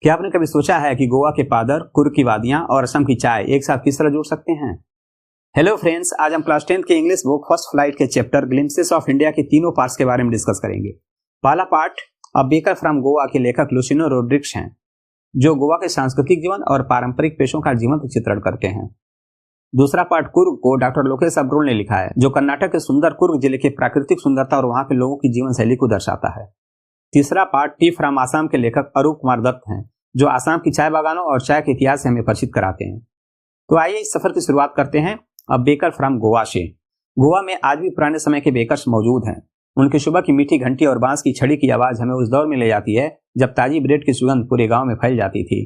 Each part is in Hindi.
क्या आपने कभी सोचा है कि गोवा के पादर, कुर्ग की वादियां और असम की चाय एक साथ किस तरह जुड़ सकते हैं? हेलो फ्रेंड्स, आज हम क्लास 10 के इंग्लिश बुक फर्स्ट फ्लाइट के चैप्टर ग्लिम्पसेस ऑफ इंडिया के तीनों पार्ट्स के बारे में डिस्कस करेंगे। पहला part a baker from Goa के लेखक लुसिनो रोड्रिग्स हैं, जो गोवा के सांस्कृतिक जीवन और पारंपरिक पेशों का जीवंत चित्रण करते हैं। दूसरा पार्ट कुर्ग को डॉक्टर लोकेश अब्रोल ने लिखा है, जो कर्नाटक के सुंदर कुर्ग जिले की प्राकृतिक सुंदरता और वहां के लोगों की जीवन शैली को दर्शाता है। तीसरा पार्ट टी फ्रॉम आसाम के लेखक अरूप कुमार दत्त हैं, जो आसाम की चाय बागानों और चाय के इतिहास से हमें परिचित कराते हैं। तो आइए इस सफर की शुरुआत करते हैं अब बेकर फ्रॉम गोवा से। गोवा में आज भी पुराने समय के बेकर्स मौजूद हैं। उनकी सुबह की मीठी घंटी और बांस की छड़ी की आवाज हमें उस दौर में ले जाती है जब ताजी ब्रेड की सुगंध पूरे गांव में फैल जाती थी।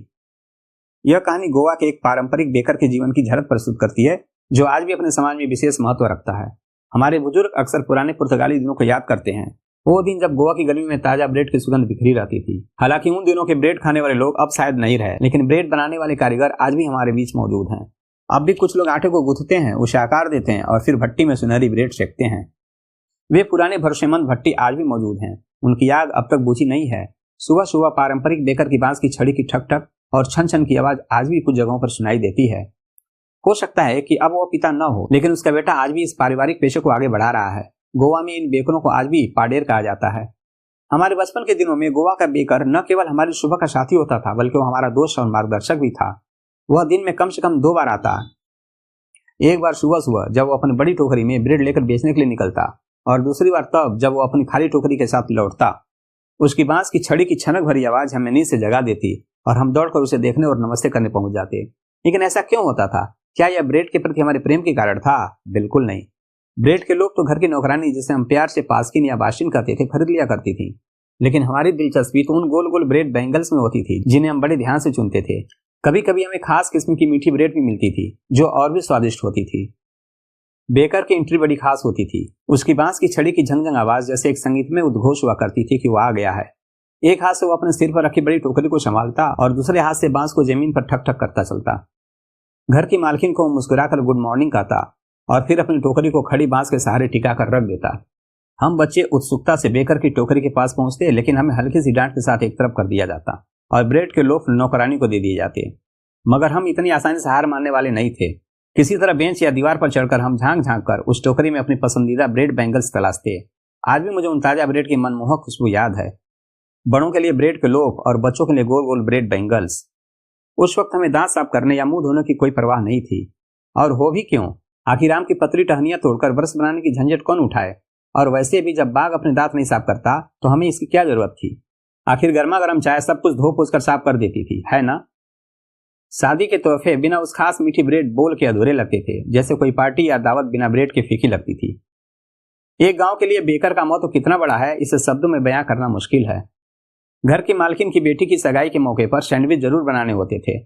यह कहानी गोवा के एक पारंपरिक बेकर के जीवन की झलक प्रस्तुत करती है, जो आज भी अपने समाज में विशेष महत्व रखता है। हमारे बुजुर्ग अक्सर पुराने पुर्तगाली दिनों को याद करते हैं, वो दिन जब गोवा की गर्मी में ताजा ब्रेड की सुगंध बिखरी रहती थी। हालांकि उन दिनों के ब्रेड खाने वाले लोग अब शायद नहीं रहे, लेकिन ब्रेड बनाने वाले कारीगर आज भी हमारे बीच मौजूद हैं। अब भी कुछ लोग आटे को गूंथते हैं, उसे आकार देते हैं और फिर भट्टी में सुनहरी ब्रेड सेकते हैं। वे पुराने भरोसेमंद भट्टी आज भी मौजूद हैं, उनकी आग अब तक बुझी नहीं है। सुबह सुबह पारंपरिक बेकर की बांस की छड़ी की ठक ठक और छन छन की आवाज आज भी कुछ जगहों पर सुनाई देती है। हो सकता है कि अब वो पिता न हो, लेकिन उसका बेटा आज भी इस पारिवारिक पेशे को आगे बढ़ा रहा है। गोवा में इन बेकरों को आज भी पाडेर कहा जाता है। हमारे बचपन के दिनों में गोवा का बेकर न केवल हमारी सुबह का साथी होता था, बल्कि वो हमारा दोस्त और मार्गदर्शक भी था। वह दिन में कम से कम 2 बार आता। एक बार सुबह सुबह जब वो अपनी बड़ी टोकरी में ब्रेड लेकर बेचने के लिए निकलता, और दूसरी बार तब जब वो अपनी खाली टोकरी के साथ लौटता। उसकी बांस की छड़ी की छनक भरी आवाज हमें नींद से जगा देती और हम दौड़कर उसे देखने और नमस्ते करने पहुंच जाते। लेकिन ऐसा क्यों होता था? क्या यह ब्रेड के प्रति हमारे प्रेम के कारण था? बिल्कुल नहीं। ब्रेड के लोग तो घर की नौकरानी, जिसे हम प्यार से पास्किन या बाशिन कहते थे, खरीद लिया करती थी। लेकिन हमारी दिलचस्पी तो उन गोल गोल ब्रेड बैंगल्स में होती थी, जिन्हें हम बड़े ध्यान से चुनते थे। कभी कभी हमें खास किस्म की मीठी ब्रेड भी मिलती थी, जो और भी स्वादिष्ट होती थी। बेकर की एंट्री बड़ी खास होती थी। उसकी बांस की छड़ी की झंझंग आवाज जैसे एक संगीत में उद्घोष हुआ करती थी कि वो आ गया है। एक हाथ से वो अपने सिर पर रखी बड़ी टोकरी को संभालता और दूसरे हाथ से बांस को जमीन पर ठक ठक करता चलता। घर की मालकिन को मुस्कुराकर गुड मॉर्निंग कहता और फिर अपनी टोकरी को खड़ी बांस के सहारे टिका कर रख देता। हम बच्चे उत्सुकता से बेकर की टोकरी के पास पहुंचते, लेकिन हमें हल्की सी डांट के साथ एक तरफ कर दिया जाता और ब्रेड के लोफ नौकरानी को दे दिए जाते। मगर हम इतनी आसानी से हार मानने वाले नहीं थे। किसी तरह बेंच या दीवार पर चढ़कर हम झांक झांक कर उस टोकरी में अपनी पसंदीदा ब्रेड बैंगल्स तलाशते। आज भी मुझे उन ताजा ब्रेड की मनमोहक खुशबू याद है। बड़ों के लिए ब्रेड के लोफ और बच्चों के लिए गोल गोल ब्रेड बैंगल्स। उस वक्त हमें दांत साफ करने या मुंह धोने की कोई परवाह नहीं थी, और हो भी क्यों। आखिर आम की पतली टहनियां तोड़कर ब्रश बनाने की झंझट कौन उठाए? और वैसे भी जब बाघ अपने दांत नहीं साफ करता तो हमें इसकी क्या जरूरत थी? आखिर गर्मा गर्म चाय सब कुछ धो पोंछ कर साफ कर देती थी, है ना? शादी के तोहफे बिना उस खास मीठी ब्रेड बोल के अधूरे लगते थे, जैसे कोई पार्टी या दावत बिना ब्रेड के फीकी लगती थी। एक गांव के लिए बेकर का महत्व कितना बड़ा है, इसे शब्दों में बयां करना मुश्किल है। घर की मालकिन की बेटी की सगाई के मौके पर सैंडविच जरूर बनाने होते थे।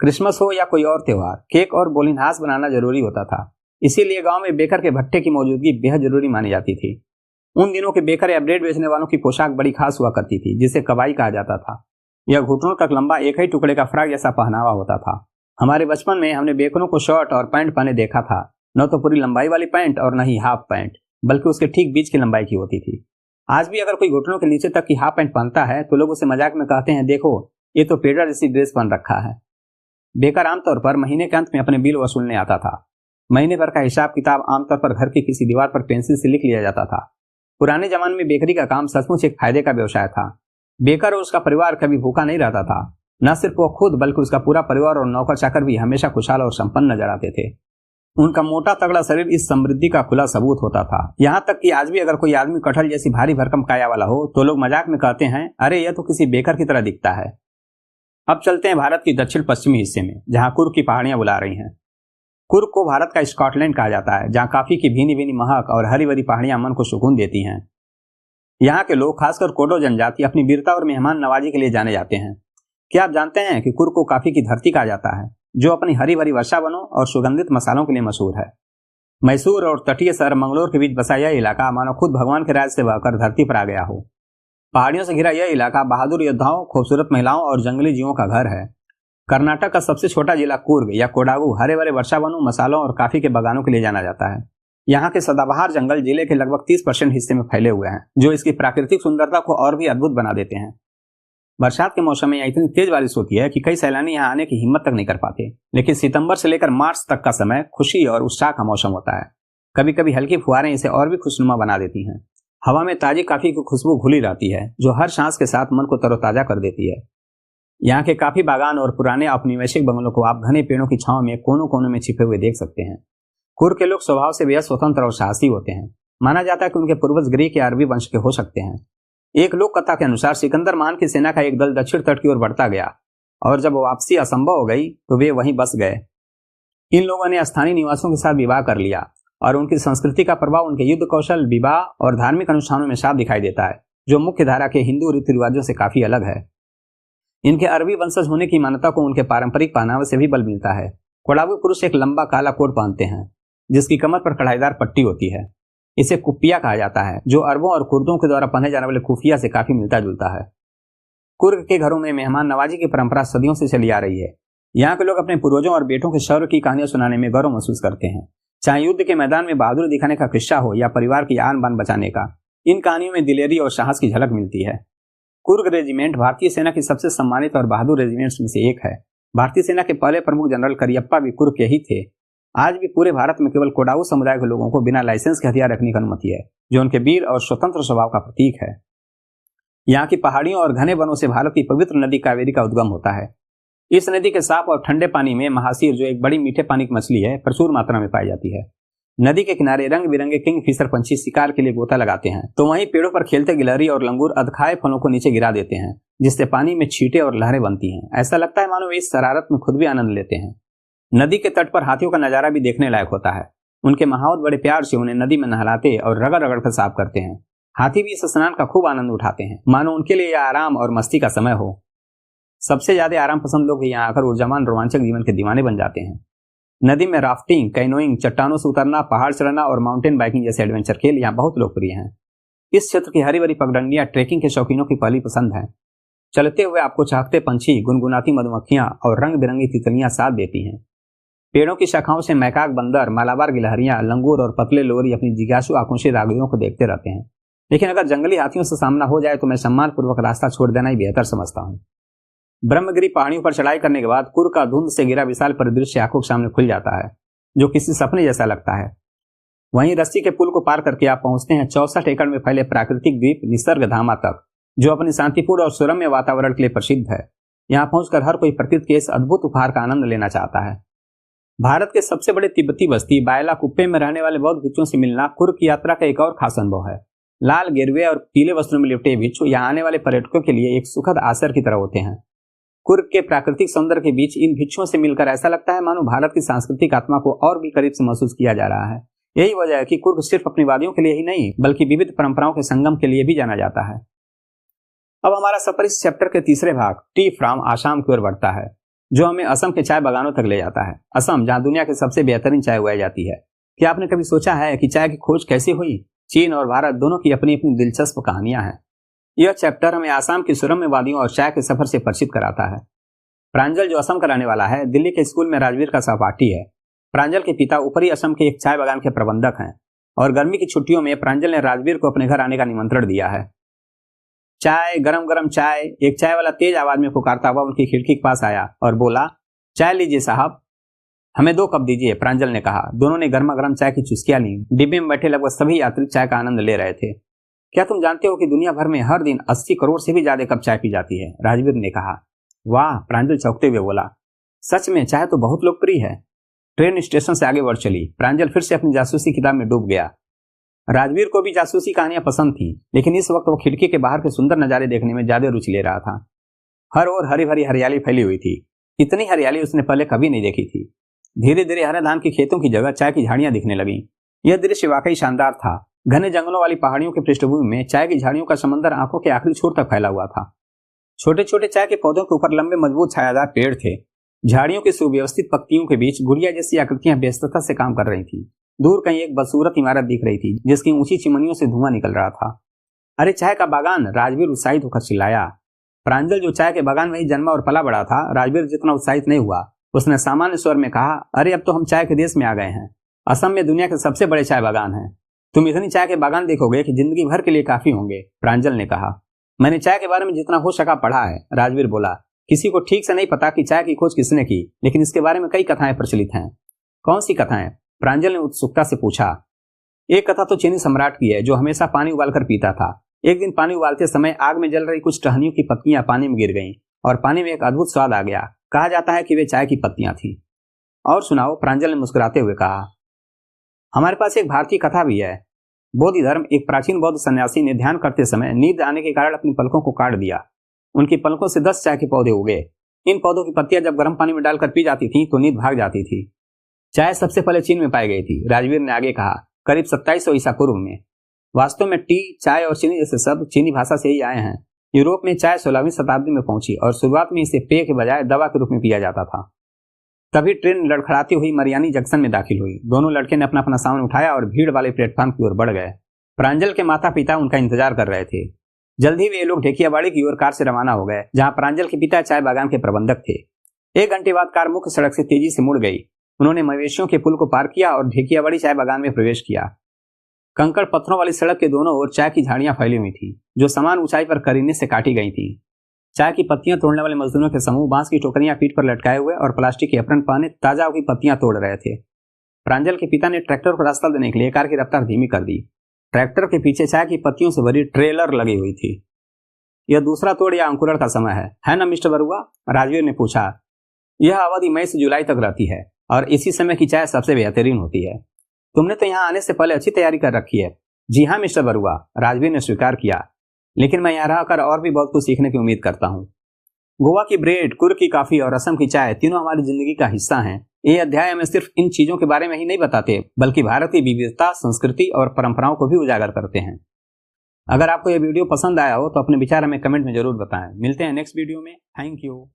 क्रिसमस हो या कोई और त्योहार, केक और बोलिनहास बनाना जरूरी होता था। इसीलिए गांव में बेकर के भट्टे की मौजूदगी बेहद जरूरी मानी जाती थी। उन दिनों के बेकर या ब्रेड बेचने वालों की पोशाक बड़ी खास हुआ करती थी, जिसे कबाई कहा जाता था। यह घुटनों तक लंबा एक ही टुकड़े का फ्रॉक जैसा पहनावा होता था। हमारे बचपन में हमने बेकरों को शर्ट और पैंट पहने देखा था। न तो पूरी लंबाई वाली पैंट और न ही हाफ पैंट, बल्कि उसके ठीक बीच की लंबाई की होती थी। आज भी अगर कोई घुटनों के नीचे तक की हाफ पैंट पहनता है तो लोग उसे मजाक में कहते हैं, देखो ये तो पेडर जैसी ड्रेस पहन रखा है। बेकर आमतौर पर महीने के अंत में अपने बिल वसूलने आता था। महीने भर का हिसाब किताब आमतौर पर घर की किसी दीवार पर पेंसिल से लिख लिया जाता था। पुराने जमाने में बेकरी का काम सचमुच एक फायदे का व्यवसाय था। बेकर और उसका परिवार कभी भूखा नहीं रहता था। न सिर्फ वो खुद, बल्कि उसका पूरा परिवार और नौकर चाकर भी हमेशा खुशहाल और संपन्न नजर आते थे। उनका मोटा तगड़ा शरीर इस समृद्धि का खुला सबूत होता था। यहाँ तक कि आज भी अगर कोई आदमी कटहल जैसी भारी भरकम काया वाला हो तो लोग मजाक में कहते हैं, अरे यह तो किसी बेकर की तरह दिखता है। अब चलते हैं भारत की दक्षिण पश्चिमी हिस्से में, जहाँ कुर्ग की पहाड़ियां बुला रही हैं। कुर्ग को भारत का स्कॉटलैंड कहा जाता है, जहाँ कॉफी की भीनी भीनी महक और हरी भरी पहाड़ियां मन को सुकून देती हैं। यहाँ के लोग, खासकर कोडो जनजाति, अपनी वीरता और मेहमान नवाजी के लिए जाने जाते हैं। क्या आप जानते हैं कि कुर्ग को कॉफी की धरती कहा जाता है, जो अपनी हरी भरी वर्षा वनों और सुगंधित मसालों के लिए मशहूर है। मैसूर और तटीय शहर मंगलोर के बीच बसा यह इलाका मानो खुद भगवान के राज से बहकर धरती पर आ गया हो। पहाड़ियों से घिरा यह इलाका बहादुर योद्धाओं, खूबसूरत महिलाओं और जंगली जीवों का घर है। कर्नाटक का सबसे छोटा जिला कुर्ग या कोडागु हरे भरे वर्षा वनों, मसालों और कॉफी के बागानों के लिए जाना जाता है। यहाँ के सदाबहार जंगल जिले के लगभग 30% हिस्से में फैले हुए हैं, जो इसकी प्राकृतिक सुंदरता को और भी अद्भुत बना देते हैं। बरसात के मौसम में यहाँ इतनी तेज बारिश होती है कि कई सैलानी यहाँ आने की हिम्मत तक नहीं कर पाते। लेकिन सितंबर से लेकर मार्च तक का समय खुशी और उत्साह का मौसम होता है। कभी कभी हल्की फुहारें इसे और भी खुशनुमा बना देती हैं। हवा में ताजी कॉफी की खुशबू घुली रहती है जो हर सांस के साथ मन को तरोताजा कर देती है। यहाँ के काफी बागान और पुराने औपनिवेशिक बंगलों को आप घने पेड़ों की छांव में कोनों कोनों में छिपे हुए देख सकते हैं। कुर्ग के लोग स्वभाव से बेहद स्वतंत्र और साहसी होते हैं। माना जाता है कि उनके पूर्वज ग्रीक या अरबी वंश के हो सकते हैं। एक लोक कथा के अनुसार सिकंदर महान की सेना का एक दल दक्षिण तट की ओर बढ़ता गया और जब वापसी असंभव हो गई तो वे वहीं बस गए। इन लोगों ने स्थानीय निवासियों के साथ विवाह कर लिया और उनकी संस्कृति का प्रभाव उनके युद्ध कौशल, विवाह और धार्मिक अनुष्ठानों में साफ दिखाई देता है, जो मुख्य धारा के हिंदू रीति रिवाजों से काफी अलग है। इनके अरबी वंशज होने की मान्यता को उनके पारंपरिक पहनावे से भी बल मिलता है। कोडावी पुरुष एक लंबा काला कोट पहनते हैं जिसकी कमर पर कढ़ाईदार पट्टी होती है। इसे कुप्पिया कहा जाता है जो अरबों और कुर्दों के द्वारा पहने जाने वाले कुफिया से काफी मिलता जुलता है। कुर्ग के घरों में मेहमान नवाजी की परंपरा सदियों से चली आ रही है। यहाँ के लोग अपने पूर्वजों और बेटों के शौर्य की कहानियां सुनाने में गौरव महसूस करते हैं। चाहे युद्ध के मैदान में बहादुरी दिखाने का किस्सा हो या परिवार की आन बान बचाने का, इन कहानियों में दिलेरी और साहस की झलक मिलती है। कुर्ग रेजिमेंट भारतीय सेना की सबसे सम्मानित और बहादुर रेजिमेंट्स में से एक है। भारतीय सेना के पहले प्रमुख जनरल करियप्पा भी कुर्ग के ही थे। आज भी पूरे भारत में केवल कोडाऊ समुदाय के लोगों को बिना लाइसेंस के हथियार रखने की अनुमति है, जो उनके वीर और स्वतंत्र स्वभाव का प्रतीक है। यहाँ की पहाड़ियों और घने वनों से भारत की पवित्र नदी कावेरी का उद्गम होता है। इस नदी के साफ और ठंडे पानी में महासीर, जो एक बड़ी मीठे पानी की मछली है, प्रचुर मात्रा में पाई जाती है। नदी के किनारे रंग बिरंगे किंग फिशर पंछी शिकार के लिए गोता लगाते हैं, तो वहीं पेड़ों पर खेलते गिलहरी और लंगूर अधखाए फलों को नीचे गिरा देते हैं, जिससे पानी में छींटे और लहरें बनती हैं। ऐसा लगता है मानो वे इस शरारत में खुद भी आनंद लेते हैं। नदी के तट पर हाथियों का नजारा भी देखने लायक होता है। उनके महावत बड़े प्यार से उन्हें नदी में नहलाते और रगड़ रगड़ कर साफ करते हैं। हाथी भी इस स्नान का खूब आनंद उठाते हैं, मानो उनके लिए यह आराम और मस्ती का समय हो। सबसे ज्यादा आराम पसंद लोग यहाँ आकर ऊर्जावान रोमांचक जीवन के दीवाने बन जाते हैं। नदी में राफ्टिंग, कैनोइंग, चट्टानों से उतरना, पहाड़ चढ़ना और माउंटेन बाइकिंग जैसे एडवेंचर खेल यहाँ बहुत लोकप्रिय हैं। इस क्षेत्र की हरी भरी पगडंडियां ट्रेकिंग के शौकीनों की पहली पसंद है। चलते हुए आपको चाहते पंछी, गुनगुनाती मधुमक्खियां और रंग बिरंगी तितलियां साथ देती हैं। पेड़ों की शाखाओं से मैकाक बंदर, मालाबार गिलहरियां, लंगूर और पतले लोरी अपनी जिज्ञासु आंखों से रागियों को देखते रहते हैं। लेकिन अगर जंगली हाथियों से सामना हो जाए तो मैं सम्मानपूर्वक रास्ता छोड़ देना ही बेहतर समझता हूँ। ब्रह्मगिरी पहाड़ियों पर चढ़ाई करने के बाद कुर्ग का धुंध से घिरा विशाल परिदृश्य आंखों के सामने खुल जाता है, जो किसी सपने जैसा लगता है। वहीं रस्सी के पुल को पार करके आप पहुंचते हैं 64 एकड़ में फैले प्राकृतिक द्वीप निसर्ग धामा तक, जो अपनी शांतिपूर्ण और सुरम्य वातावरण के लिए प्रसिद्ध है। यहाँ पहुंचकर हर कोई प्रकृति के इस अद्भुत उपहार का आनंद लेना चाहता है। भारत के सबसे बड़े तिब्बती बस्ती बायला कुप्पे में रहने वाले बौद्ध भिक्षुओं से मिलना कुर्ग की यात्रा का एक और खास अनुभव है। लाल, गेरुए और पीले वस्त्रों में लिपटे भिक्षु यहाँ आने वाले पर्यटकों के लिए एक सुखद आश्चर्य की तरह होते हैं। कुर्ग के प्राकृतिक सौंदर्य के बीच इन भिक्षुओं से मिलकर ऐसा लगता है मानो भारत की सांस्कृतिक आत्मा को और भी करीब से महसूस किया जा रहा है। यही वजह है कि कुर्ग सिर्फ अपनी वादियों के लिए ही नहीं बल्कि विविध परंपराओं के संगम के लिए भी जाना जाता है। अब हमारा सफर इस चैप्टर के तीसरे भाग टी फ्रॉम आसाम की ओर बढ़ता है, जो हमें असम के चाय बागानों तक ले जाता है। असम, जहाँ दुनिया की सबसे बेहतरीन चाय उगाई जाती है। क्या आपने कभी सोचा है कि चाय की खोज कैसे हुई? चीन और भारत दोनों की अपनी अपनी दिलचस्प कहानियां हैं। यह चैप्टर हमें आसाम की सुरम्य वादियों और चाय के सफर से परिचित कराता है। प्रांजल, जो असम का रहने वाला है, दिल्ली के स्कूल में राजवीर का सहपाठी है। प्रांजल के पिता ऊपरी असम के एक चाय बागान के प्रबंधक हैं और गर्मी की छुट्टियों में प्रांजल ने राजवीर को अपने घर आने का निमंत्रण दिया है। चाय, गरम गरम चाय, एक चाय वाला तेज आवाज में पुकारता हुआ उनकी खिड़की के पास आया और बोला, चाय लीजिए साहब। हमें 2 कप दीजिए, प्रांजल ने कहा। दोनों ने गर्मा गर्म चाय की चुस्कियां ली। डिब्बे में बैठे लगभग सभी यात्री चाय का आनंद ले रहे थे। क्या तुम जानते हो कि दुनिया भर में हर दिन 80 करोड़ से भी ज्यादा कप चाय पी जाती है? राजवीर ने कहा। वाह, प्रांजल चौंकते हुए बोला। सच में चाय तो बहुत लोकप्रिय है। ट्रेन स्टेशन से आगे बढ़ चली। प्रांजल फिर से अपनी जासूसी किताब में डूब गया। राजवीर को भी जासूसी कहानियां पसंद थी, लेकिन इस वक्त वो खिड़की के बाहर के सुंदर नजारे देखने में ज्यादा रुचि ले रहा था। हर ओर हरी भरी हरियाली फैली हुई थी। इतनी हरियाली उसने पहले कभी नहीं देखी थी। धीरे धीरे हरे धान के खेतों की जगह चाय की झाड़ियां दिखने लगी। यह दृश्य वाकई शानदार था। घने जंगलों वाली पहाड़ियों की पृष्ठभूमि में चाय की झाड़ियों का समंदर आंखों के आखिरी छोर तक फैला हुआ था। छोटे छोटे चाय के पौधों के ऊपर लंबे मजबूत छायादार पेड़ थे। झाड़ियों की सुव्यवस्थित पत्तियों के बीच गुड़िया जैसी आकृतियां व्यस्तता से काम कर रही थी। दूर कहीं एक बदसूरत इमारत दिख रही थी जिसकी ऊंची चिमनियों से धुआं निकल रहा था। अरे, चाय का बागान! राजवीर उत्साहित होकर चिल्लाया। प्रांजल, जो चाय के बागान में ही जन्मा और पला बड़ा था, राजवीर जितना उत्साहित नहीं हुआ। उसने सामान्य स्वर में कहा, अरे अब तो हम चाय के देश में आ गए हैं। असम में दुनिया के सबसे बड़े चाय बागान हैं। तुम इतनी चाय के बागान देखोगे कि जिंदगी भर के लिए काफी होंगे, प्रांजल ने कहा। मैंने चाय के बारे में जितना हो सका पढ़ा है, राजवीर बोला। किसी को ठीक से नहीं पता कि चाय की खोज किसने की, लेकिन इसके बारे में कई कथाएं प्रचलित हैं। कौन सी कथाएं? प्रांजल ने उत्सुकता से पूछा। एक कथा तो चीनी सम्राट की है, जो हमेशा पानी उबालकर पीता था। एक दिन पानी उबालते समय आग में जल रही कुछ टहनियों की पत्तियां पानी में गिर गईं और पानी में एक अद्भुत स्वाद आ गया। कहा जाता है कि वे चाय की पत्तियां थीं। और सुनाओ, प्रांजल ने मुस्कुराते हुए कहा। हमारे पास एक भारतीय कथा भी है। बोधि धर्म एक प्राचीन बौद्ध सन्यासी ने ध्यान करते समय नींद आने के कारण अपनी पलकों को काट दिया। उनकी पलकों से 10 चाय के पौधे उगे। इन पौधों की पत्तियां जब गर्म पानी में डालकर पी जाती थीं तो नींद भाग जाती थी। चाय सबसे पहले चीन में पाई गई थी, राजवीर ने आगे कहा, करीब 2700 ईसा पूर्व में। वास्तव में टी, चाय और चीनी जैसे शब्द चीनी भाषा से ही आए हैं। यूरोप में चाय 16वीं शताब्दी में पहुंची और शुरुआत में इसे पेय के बजाय दवा के रूप में पिया जाता था। तभी ट्रेन लड़खड़ाती हुई मरियानी जंक्शन में दाखिल हुई। दोनों लड़के ने अपना अपना सामान उठाया और भीड़ वाले प्लेटफॉर्म की ओर बढ़ गए। प्रांजल के माता पिता उनका इंतजार कर रहे थे। जल्द ही वे लोग ढेकियाबाड़ी की ओर कार से रवाना हो गए, जहां प्रांजल के पिता चाय बागान के प्रबंधक थे। 1 घंटे बाद कार मुख्य सड़क से तेजी से मुड़ गई। उन्होंने मवेशियों के पुल को पार किया और ढेकियाबाड़ी चाय बागान में प्रवेश किया। कंकड़ पत्थरों वाली सड़क के दोनों ओर चाय की झाड़ियां फैली हुई थी, जो समान ऊंचाई पर करीने से काटी गई थी। चाय की पत्तियां तोड़ने वाले मजदूरों के समूह बांस की टोकरियां पीठ पर लटकाए हुए और प्लास्टिक के एप्रन पहने ताजा की पत्तियां तोड़ रहे थे। प्रांजल के पिता ने ट्रैक्टर को रास्ता देने के लिए कार की रफ्तार धीमी कर दी। ट्रैक्टर के पीछे चाय की पत्तियों से भरी ट्रेलर लगी हुई थी। यह दूसरा तोड़ या अंकुरण का समय है ना मिस्टर बरुआ? राजवीर ने पूछा। यह अवधि मई से जुलाई तक रहती है और इसी समय की चाय सबसे बेहतरीन होती है। तुमने तो यहाँ आने से पहले अच्छी तैयारी कर रखी है। जी हाँ मिस्टर बरुआ, राजवीर ने स्वीकार किया, लेकिन मैं यहाँ रहकर और भी बहुत कुछ सीखने की उम्मीद करता हूँ। गोवा की ब्रेड, कुर्ग की कॉफी और असम की चाय तीनों हमारी जिंदगी का हिस्सा हैं। ये अध्याय हमें सिर्फ इन चीजों के बारे में ही नहीं बताते, बल्कि भारत की विविधता, संस्कृति और परंपराओं को भी उजागर करते हैं। अगर आपको यह वीडियो पसंद आया हो तो अपने विचार हमें कमेंट में जरूर बताएं। मिलते हैं नेक्स्ट वीडियो में। Thank you.